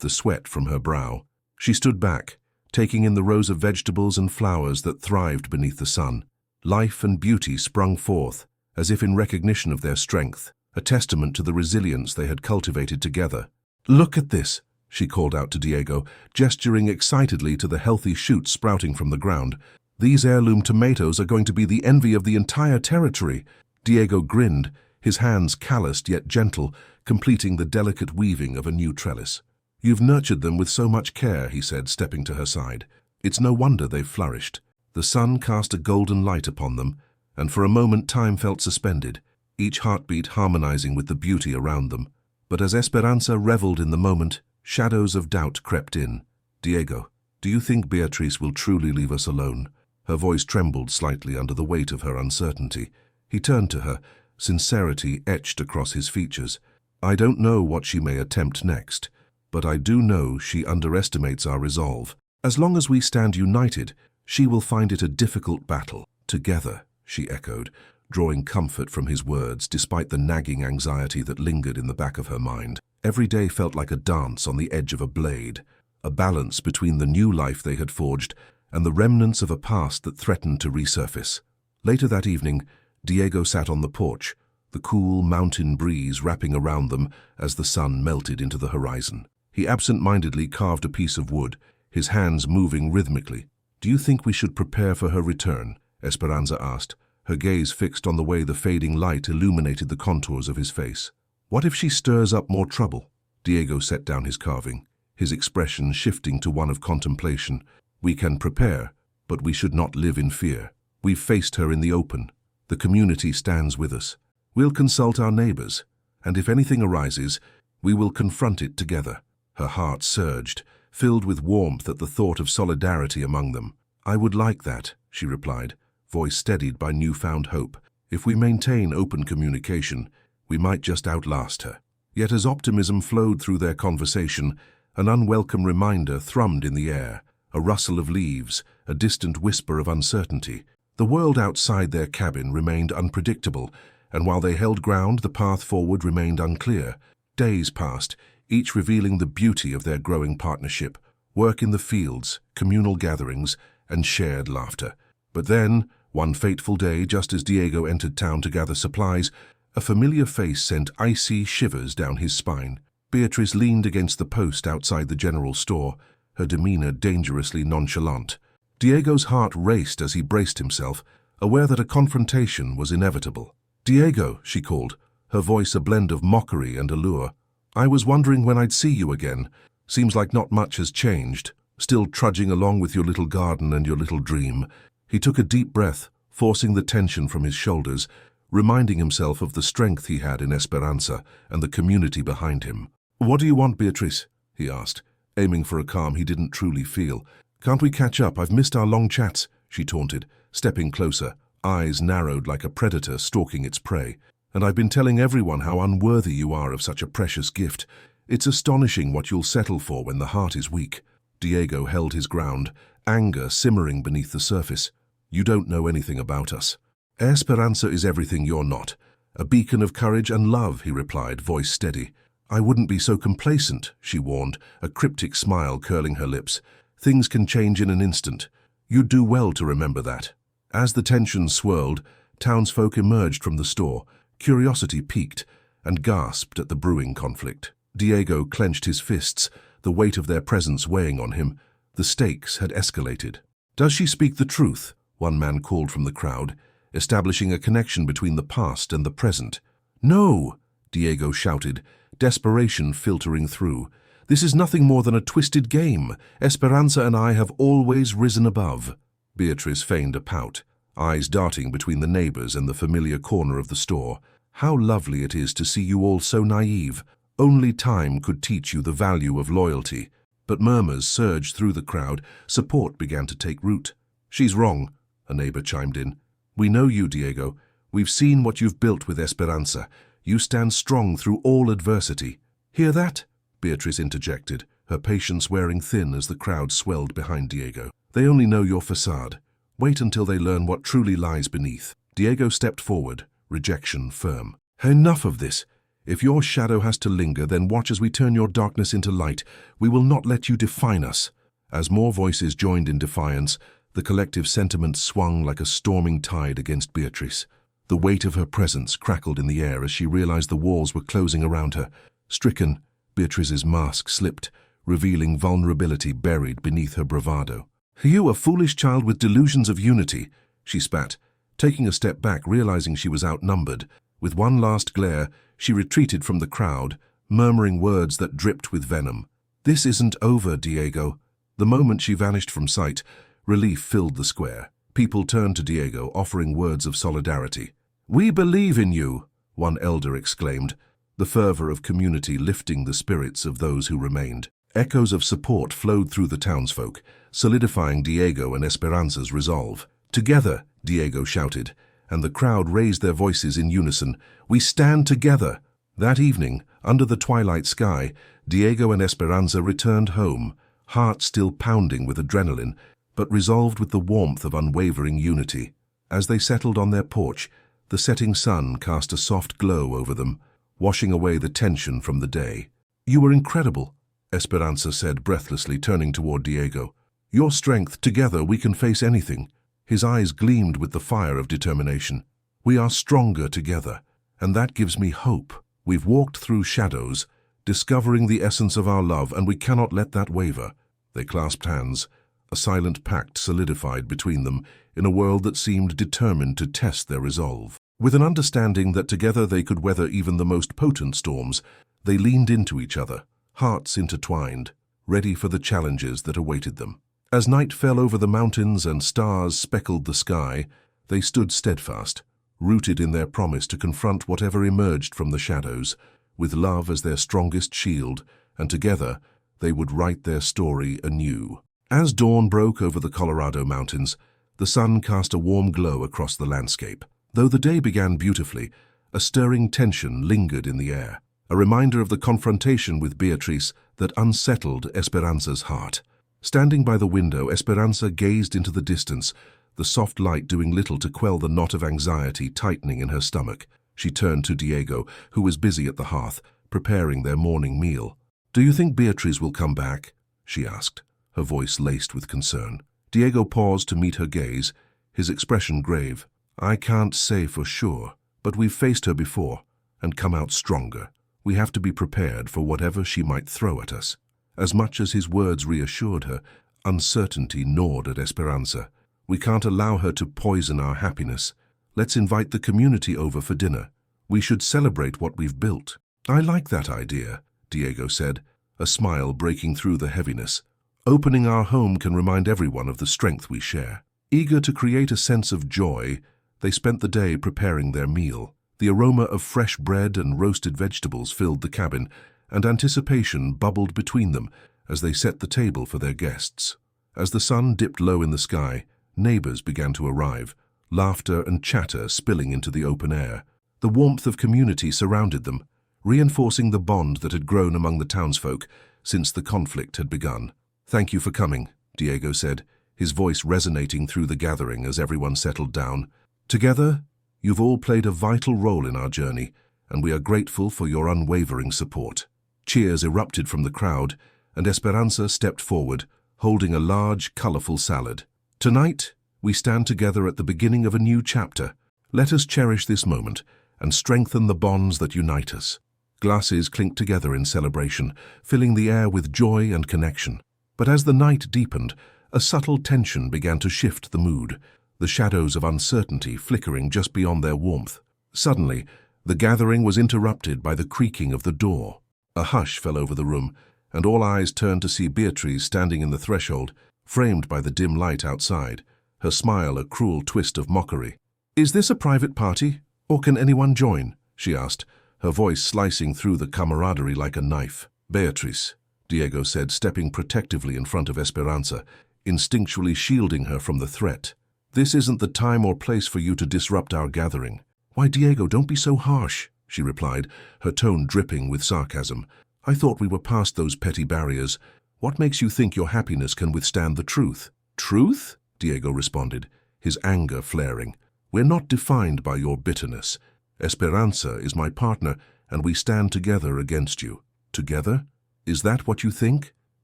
A: the sweat from her brow. She stood back, taking in the rows of vegetables and flowers that thrived beneath the sun. Life and beauty sprung forth, as if in recognition of their strength, a testament to the resilience they had cultivated together. "Look at this," she called out to Diego, gesturing excitedly to the healthy shoots sprouting from the ground. "These heirloom tomatoes are going to be the envy of the entire territory." Diego grinned, his hands calloused yet gentle, completing the delicate weaving of a new trellis. "You've nurtured them with so much care," he said, stepping to her side. "It's no wonder they've flourished." The sun cast a golden light upon them, and for a moment time felt suspended, each heartbeat harmonizing with the beauty around them. But as Esperanza reveled in the moment, shadows of doubt crept in. "Diego, do you think Beatriz will truly leave us alone?" Her voice trembled slightly under the weight of her uncertainty. He turned to her, sincerity etched across his features. "I don't know what she may attempt next, but I do know she underestimates our resolve. As long as we stand united, she will find it a difficult battle." "Together," she echoed, drawing comfort from his words despite the nagging anxiety that lingered in the back of her mind. Every day felt like a dance on the edge of a blade, a balance between the new life they had forged and the remnants of a past that threatened to resurface. Later that evening, Diego sat on the porch, the cool mountain breeze wrapping around them as the sun melted into the horizon. He absent-mindedly carved a piece of wood, his hands moving rhythmically. "Do you think we should prepare for her return?" Esperanza asked, her gaze fixed on the way the fading light illuminated the contours of his face. "What if she stirs up more trouble?" Diego set down his carving, his expression shifting to one of contemplation. "We can prepare, but we should not live in fear. We've faced her in the open. The community stands with us. We'll consult our neighbors, and if anything arises, we will confront it together." Her heart surged, filled with warmth at the thought of solidarity among them. "I would like that," she replied, voice steadied by newfound hope. "If we maintain open communication, we might just outlast her." Yet as optimism flowed through their conversation, an unwelcome reminder thrummed in the air, a rustle of leaves, a distant whisper of uncertainty. The world outside their cabin remained unpredictable, and while they held ground, the path forward remained unclear. Days passed, each revealing the beauty of their growing partnership, work in the fields, communal gatherings, and shared laughter. But then, one fateful day, just as Diego entered town to gather supplies, a familiar face sent icy shivers down his spine. Beatriz leaned against the post outside the general store, her demeanor dangerously nonchalant. Diego's heart raced as he braced himself, aware that a confrontation was inevitable. "Diego," she called, her voice a blend of mockery and allure. "I was wondering when I'd see you again. Seems like not much has changed. Still trudging along with your little garden and your little dream." He took a deep breath, forcing the tension from his shoulders, reminding himself of the strength he had in Esperanza and the community behind him. "What do you want, Beatriz?" he asked, aiming for a calm he didn't truly feel. "Can't we catch up? I've missed our long chats," she taunted, stepping closer, eyes narrowed like a predator stalking its prey. "And I've been telling everyone how unworthy you are of such a precious gift. It's astonishing what you'll settle for when the heart is weak." Diego held his ground, anger simmering beneath the surface. "You don't know anything about us. Esperanza is everything you're not. A beacon of courage and love," he replied, voice steady. "I wouldn't be so complacent," she warned, a cryptic smile curling her lips. "Things can change in an instant. You'd do well to remember that." As the tension swirled, townsfolk emerged from the store, curiosity piqued, and gasped at the brewing conflict. Diego clenched his fists, the weight of their presence weighing on him. The stakes had escalated. "Does she speak the truth?" one man called from the crowd, establishing a connection between the past and the present. "No!" Diego shouted, desperation filtering through. "This is nothing more than a twisted game. Esperanza and I have always risen above." Beatriz feigned a pout, eyes darting between the neighbors and the familiar corner of the store. "How lovely it is to see you all so naive. Only time could teach you the value of loyalty." But murmurs surged through the crowd. Support began to take root. "She's wrong," a neighbor chimed in. "We know you, Diego. We've seen what you've built with Esperanza. You stand strong through all adversity." "Hear that?" Beatriz interjected, her patience wearing thin as the crowd swelled behind Diego. "They only know your facade. Wait until they learn what truly lies beneath. Diego stepped forward, rejection firm. Enough of this. If your shadow has to linger, then watch as we turn your darkness into light. We will not let you define us. As more voices joined in defiance, the collective sentiment swung like a storming tide against Beatrice. The weight of her presence crackled in the air as she realized the walls were closing around her. Stricken, Beatrice's mask slipped, revealing vulnerability buried beneath her bravado. "You, a foolish child with delusions of unity," she spat, taking a step back, realizing she was outnumbered. With one last glare, she retreated from the crowd, murmuring words that dripped with venom. "This isn't over, Diego." The moment she vanished from sight, relief filled the square. People turned to Diego, offering words of solidarity. "We believe in you," one elder exclaimed, the fervor of community lifting the spirits of those who remained. Echoes of support flowed through the townsfolk, solidifying Diego and Esperanza's resolve. "Together," Diego shouted, and the crowd raised their voices in unison. "We stand together." That evening, under the twilight sky, Diego and Esperanza returned home, hearts still pounding with adrenaline, but resolved with the warmth of unwavering unity. As they settled on their porch, the setting sun cast a soft glow over them, washing away the tension from the day. "You were incredible," Esperanza said breathlessly, turning toward Diego. "Your strength, together we can face anything." His eyes gleamed with the fire of determination. "We are stronger together, and that gives me hope. We've walked through shadows, discovering the essence of our love, and we cannot let that waver." They clasped hands, a silent pact solidified between them in a world that seemed determined to test their resolve. With an understanding that together they could weather even the most potent storms, they leaned into each other, hearts intertwined, ready for the challenges that awaited them. As night fell over the mountains and stars speckled the sky, they stood steadfast, rooted in their promise to confront whatever emerged from the shadows, with love as their strongest shield, and together they would write their story anew. As dawn broke over the Colorado mountains, the sun cast a warm glow across the landscape. Though the day began beautifully, a stirring tension lingered in the air, a reminder of the confrontation with Beatrice that unsettled Esperanza's heart. Standing by the window, Esperanza gazed into the distance, the soft light doing little to quell the knot of anxiety tightening in her stomach. She turned to Diego, who was busy at the hearth, preparing their morning meal. "Do you think Beatrice will come back?" she asked, her voice laced with concern. Diego paused to meet her gaze, his expression grave. "I can't say for sure, but we've faced her before and come out stronger. We have to be prepared for whatever she might throw at us." As much as his words reassured her, uncertainty gnawed at Esperanza. "We can't allow her to poison our happiness. Let's invite the community over for dinner. We should celebrate what we've built." "I like that idea," Diego said, a smile breaking through the heaviness. "Opening our home can remind everyone of the strength we share." Eager to create a sense of joy, they spent the day preparing their meal. The aroma of fresh bread and roasted vegetables filled the cabin, and anticipation bubbled between them as they set the table for their guests. As the sun dipped low in the sky, neighbors began to arrive, laughter and chatter spilling into the open air. The warmth of community surrounded them, reinforcing the bond that had grown among the townsfolk since the conflict had begun. "Thank you for coming," Diego said, his voice resonating through the gathering as everyone settled down. "Together, you've all played a vital role in our journey, and we are grateful for your unwavering support." Cheers erupted from the crowd, and Esperanza stepped forward, holding a large, colorful salad. "Tonight, we stand together at the beginning of a new chapter. Let us cherish this moment and strengthen the bonds that unite us." Glasses clinked together in celebration, filling the air with joy and connection. But as the night deepened, a subtle tension began to shift the mood, the shadows of uncertainty flickering just beyond their warmth. Suddenly, the gathering was interrupted by the creaking of the door. A hush fell over the room, and all eyes turned to see Beatrice standing in the threshold, framed by the dim light outside, her smile a cruel twist of mockery. "Is this a private party, or can anyone join?" she asked, her voice slicing through the camaraderie like a knife. "Beatrice," Diego said, stepping protectively in front of Esperanza, instinctually shielding her from the threat. "This isn't the time or place for you to disrupt our gathering." "Why, Diego, don't be so harsh," she replied, her tone dripping with sarcasm. "I thought we were past those petty barriers. What makes you think your happiness can withstand the truth?" "Truth?" Diego responded, his anger flaring. "We're not defined by your bitterness. Esperanza is my partner, and we stand together against you." "Together? Is that what you think?"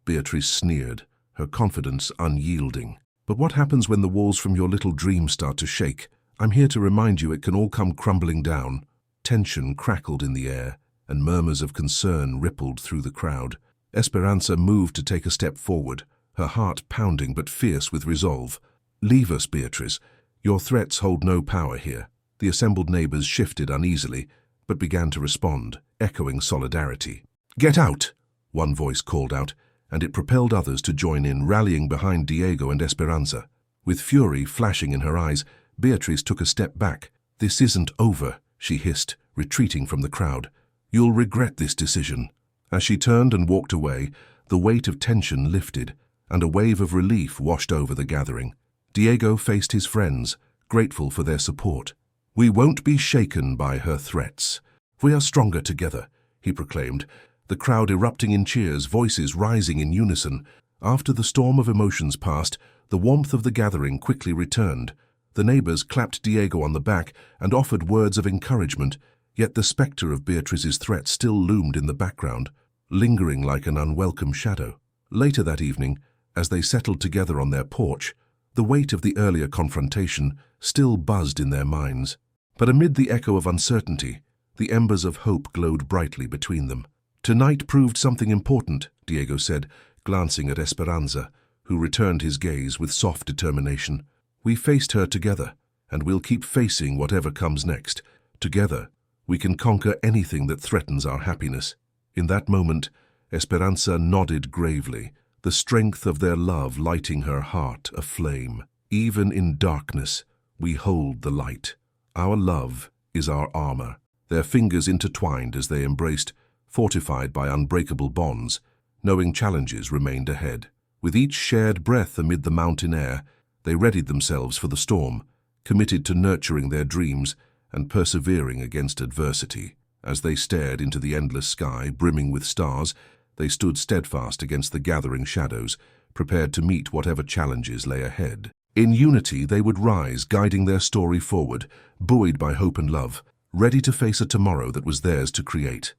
A: Beatrice sneered, her confidence unyielding. "But what happens when the walls from your little dream start to shake? I'm here to remind you it can all come crumbling down." Tension crackled in the air, and murmurs of concern rippled through the crowd. Esperanza moved to take a step forward, her heart pounding but fierce with resolve. "Leave us, Beatrice. Your threats hold no power here." The assembled neighbors shifted uneasily, but began to respond, echoing solidarity. "Get out!" one voice called out, and it propelled others to join in, rallying behind Diego and Esperanza. With fury flashing in her eyes, Beatrice took a step back. "This isn't over," she hissed, retreating from the crowd. "You'll regret this decision." As she turned and walked away, the weight of tension lifted, and a wave of relief washed over the gathering. Diego faced his friends, grateful for their support. "We won't be shaken by her threats. We are stronger together," he proclaimed, the crowd erupting in cheers, voices rising in unison. After the storm of emotions passed, the warmth of the gathering quickly returned. The neighbors clapped Diego on the back and offered words of encouragement, yet the specter of Beatrice's threat still loomed in the background, lingering like an unwelcome shadow. Later that evening, as they settled together on their porch, the weight of the earlier confrontation still buzzed in their minds. But amid the echo of uncertainty, the embers of hope glowed brightly between them. "Tonight proved something important," Diego said, glancing at Esperanza, who returned his gaze with soft determination. "We faced her together, and we'll keep facing whatever comes next. Together, we can conquer anything that threatens our happiness." In that moment, Esperanza nodded gravely, the strength of their love lighting her heart aflame. "Even in darkness, we hold the light. Our love is our armor." Their fingers intertwined as they embraced, fortified by unbreakable bonds, knowing challenges remained ahead. With each shared breath amid the mountain air, they readied themselves for the storm, committed to nurturing their dreams and persevering against adversity. As they stared into the endless sky, brimming with stars, they stood steadfast against the gathering shadows, prepared to meet whatever challenges lay ahead. In unity, they would rise, guiding their story forward, buoyed by hope and love, ready to face a tomorrow that was theirs to create.